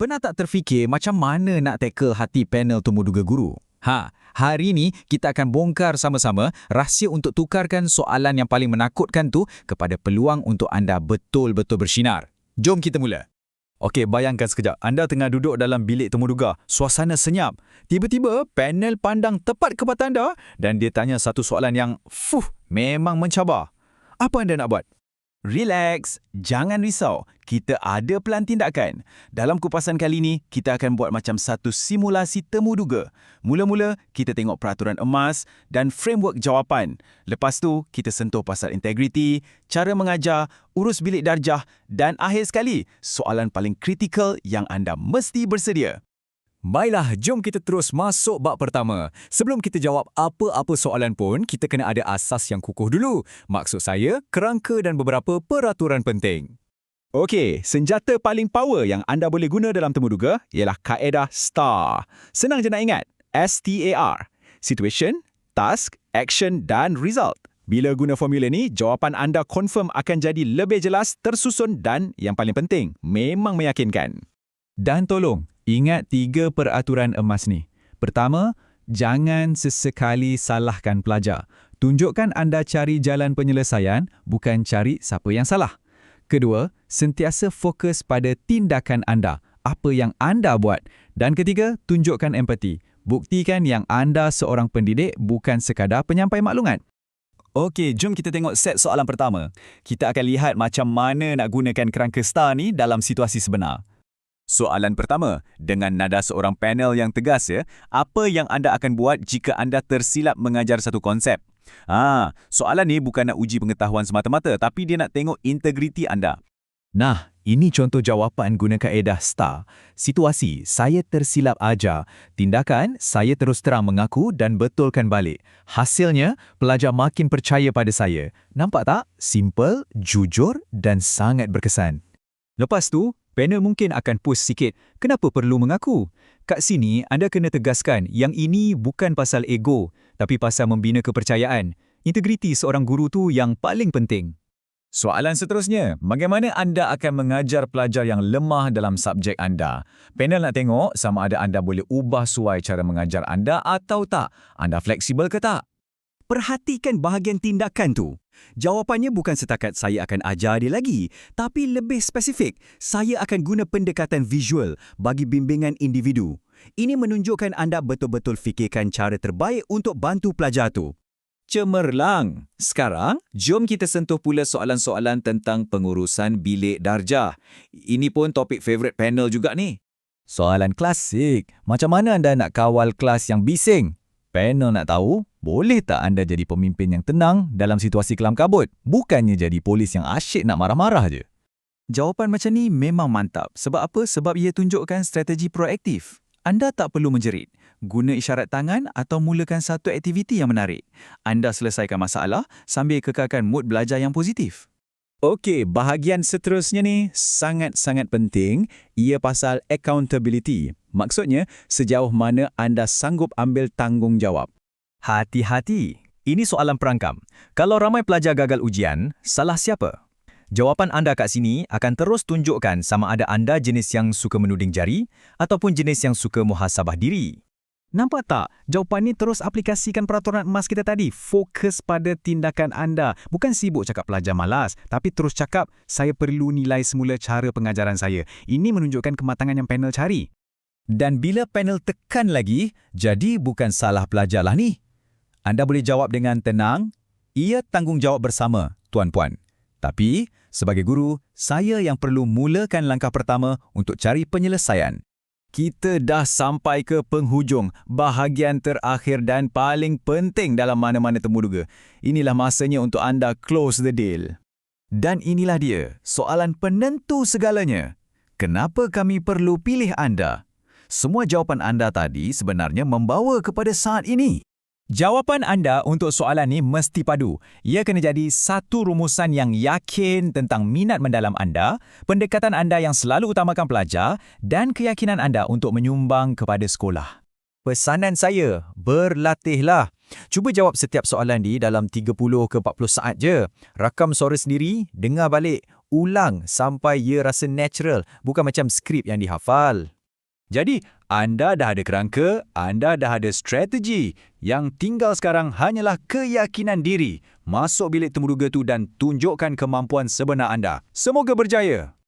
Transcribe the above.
Pernah tak terfikir macam mana nak tackle hati panel temuduga guru? Hari ni kita akan bongkar sama-sama rahsia untuk tukarkan soalan yang paling menakutkan tu kepada peluang untuk anda betul-betul bersinar. Jom kita mula. Okey, bayangkan sekejap. Anda tengah duduk dalam bilik temuduga. Suasana senyap. Tiba-tiba, panel pandang tepat ke mata anda dan dia tanya satu soalan yang, memang mencabar. Apa anda nak buat? Relax, jangan risau. Kita ada pelan tindakan. Dalam kupasan kali ini, kita akan buat macam satu simulasi temuduga. Mula-mula, kita tengok peraturan emas dan framework jawapan. Lepas tu, kita sentuh pasal integriti, cara mengajar, urus bilik darjah dan akhir sekali, soalan paling kritikal yang anda mesti bersedia. Baiklah, jom kita terus masuk bab pertama. Sebelum kita jawab apa-apa soalan pun, kita kena ada asas yang kukuh dulu. Maksud saya, kerangka dan beberapa peraturan penting. Okey, senjata paling power yang anda boleh guna dalam temuduga ialah kaedah STAR. Senang je nak ingat, STAR. Situation, task, action dan result. Bila guna formula ni, jawapan anda confirm akan jadi lebih jelas, tersusun dan yang paling penting, memang meyakinkan. Dan tolong, ingat 3 peraturan emas ni. Pertama, jangan sesekali salahkan pelajar. Tunjukkan anda cari jalan penyelesaian, bukan cari siapa yang salah. Kedua, sentiasa fokus pada tindakan anda, apa yang anda buat. Dan ketiga, tunjukkan empati. Buktikan yang anda seorang pendidik, bukan sekadar penyampai maklumat. Okey, jom kita tengok set soalan pertama. Kita akan lihat macam mana nak gunakan kerangka STAR ni dalam situasi sebenar. Soalan pertama, dengan nada seorang panel yang tegas apa yang anda akan buat jika anda tersilap mengajar satu konsep? Soalan ni bukan nak uji pengetahuan semata-mata, tapi dia nak tengok integriti anda. Nah, ini contoh jawapan guna kaedah STAR. Situasi, saya tersilap ajar. Tindakan, saya terus terang mengaku dan betulkan balik. Hasilnya, pelajar makin percaya pada saya. Nampak tak? Simple, jujur dan sangat berkesan. Lepas tu, panel mungkin akan push sikit, kenapa perlu mengaku? Kat sini, anda kena tegaskan yang ini bukan pasal ego, tapi pasal membina kepercayaan. Integriti seorang guru tu yang paling penting. Soalan seterusnya, bagaimana anda akan mengajar pelajar yang lemah dalam subjek anda? Panel nak tengok sama ada anda boleh ubah suai cara mengajar anda atau tak. Anda fleksibel ke tak? Perhatikan bahagian tindakan tu. Jawapannya bukan setakat saya akan ajar dia lagi, tapi lebih spesifik, saya akan guna pendekatan visual bagi bimbingan individu. Ini menunjukkan anda betul-betul fikirkan cara terbaik untuk bantu pelajar tu. Cemerlang! Sekarang, jom kita sentuh pula soalan-soalan tentang pengurusan bilik darjah. Ini pun topik favourite panel juga ni. Soalan klasik, macam mana anda nak kawal kelas yang bising? Panel nak tahu, boleh tak anda jadi pemimpin yang tenang dalam situasi kelam kabut? Bukannya jadi polis yang asyik nak marah-marah je. Jawapan macam ni memang mantap. Sebab apa? Sebab ia tunjukkan strategi proaktif. Anda tak perlu menjerit. Guna isyarat tangan atau mulakan satu aktiviti yang menarik. Anda selesaikan masalah sambil kekalkan mood belajar yang positif. Okey, bahagian seterusnya ni sangat-sangat penting. Ia pasal accountability. Maksudnya, sejauh mana anda sanggup ambil tanggungjawab. Hati-hati. Ini soalan perangkap. Kalau ramai pelajar gagal ujian, salah siapa? Jawapan anda kat sini akan terus tunjukkan sama ada anda jenis yang suka menuding jari ataupun jenis yang suka muhasabah diri. Nampak tak? Jawapan ni terus aplikasikan peraturan emas kita tadi. Fokus pada tindakan anda. Bukan sibuk cakap pelajar malas, tapi terus cakap, saya perlu nilai semula cara pengajaran saya. Ini menunjukkan kematangan yang panel cari. Dan bila panel tekan lagi, jadi bukan salah pelajar lah ni. Anda boleh jawab dengan tenang, ia tanggungjawab bersama, tuan-puan. Tapi, sebagai guru, saya yang perlu mulakan langkah pertama untuk cari penyelesaian. Kita dah sampai ke penghujung, bahagian terakhir dan paling penting dalam mana-mana temuduga. Inilah masanya untuk anda close the deal. Dan inilah dia, soalan penentu segalanya. Kenapa kami perlu pilih anda? Semua jawapan anda tadi sebenarnya membawa kepada saat ini. Jawapan anda untuk soalan ni mesti padu. Ia kena jadi satu rumusan yang yakin tentang minat mendalam anda, pendekatan anda yang selalu utamakan pelajar dan keyakinan anda untuk menyumbang kepada sekolah. Pesanan saya, berlatihlah. Cuba jawab setiap soalan di dalam 30 ke 40 saat je. Rakam suara sendiri, dengar balik, ulang sampai ia rasa natural, bukan macam skrip yang dihafal. Jadi, anda dah ada kerangka, anda dah ada strategi. Yang tinggal sekarang hanyalah keyakinan diri. Masuk bilik temuduga tu dan tunjukkan kemampuan sebenar anda. Semoga berjaya!